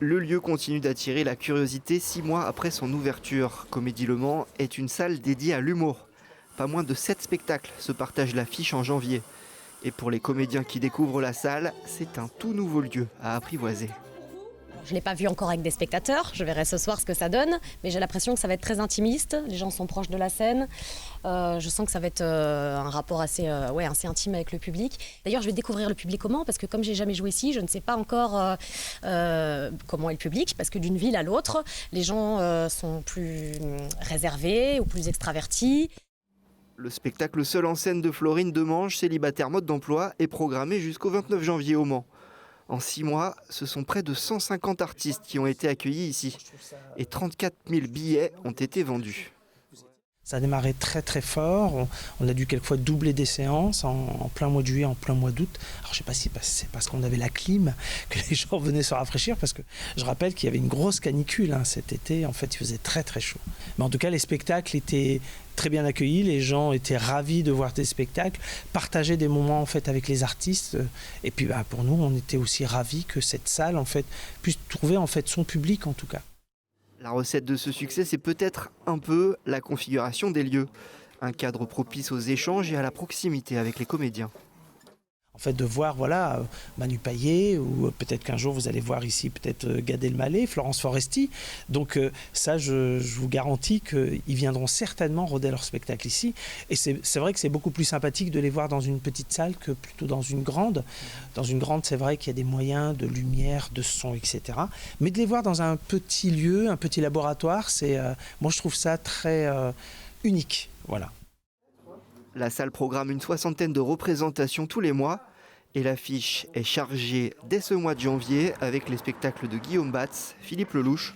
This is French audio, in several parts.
Le lieu continue d'attirer la curiosité 6 mois après son ouverture. Comédie Le Mans est une salle dédiée à l'humour. Pas moins de 7 spectacles se partagent l'affiche en janvier. Et pour les comédiens qui découvrent la salle, c'est un tout nouveau lieu à apprivoiser. Je ne l'ai pas vu encore avec des spectateurs, je verrai ce soir ce que ça donne, mais j'ai l'impression que ça va être très intimiste, les gens sont proches de la scène, je sens que ça va être un rapport assez intime avec le public. D'ailleurs je vais découvrir le public comment, parce que comme j'ai jamais joué ici, je ne sais pas encore comment est le public, parce que d'une ville à l'autre, les gens sont plus réservés ou plus extravertis. Le spectacle seul en scène de Florine Demange, célibataire mode d'emploi, est programmé jusqu'au 29 janvier au Mans. En 6 mois, ce sont près de 150 artistes qui ont été accueillis ici. Et 34 000 billets ont été vendus. Ça a démarré très très fort, on a dû quelquefois doubler des séances en plein mois de juillet, en plein mois d'août. Alors je ne sais pas si c'est parce qu'on avait la clim que les gens venaient se rafraîchir, parce que je rappelle qu'il y avait une grosse canicule cet été, en fait il faisait très très chaud. Mais en tout cas les spectacles étaient très bien accueillis, les gens étaient ravis de voir des spectacles, partager des moments en fait avec les artistes, et puis pour nous on était aussi ravis que cette salle en fait puisse trouver en fait son public en tout cas. La recette de ce succès, c'est peut-être un peu la configuration des lieux. Un cadre propice aux échanges et à la proximité avec les comédiens. En fait, de voir Manu Payet, ou peut-être qu'un jour vous allez voir ici peut-être Gad Elmaleh, Florence Foresti. Donc ça, je vous garantis qu'ils viendront certainement roder leur spectacle ici. Et c'est vrai que c'est beaucoup plus sympathique de les voir dans une petite salle que plutôt dans une grande. Dans une grande, c'est vrai qu'il y a des moyens de lumière, de son, etc. Mais de les voir dans un petit lieu, un petit laboratoire, moi je trouve ça très unique. Voilà. La salle programme une 60aine de représentations tous les mois et l'affiche est chargée dès ce mois de janvier avec les spectacles de Guillaume Batz, Philippe Lelouch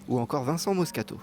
ou encore Vincent Moscato.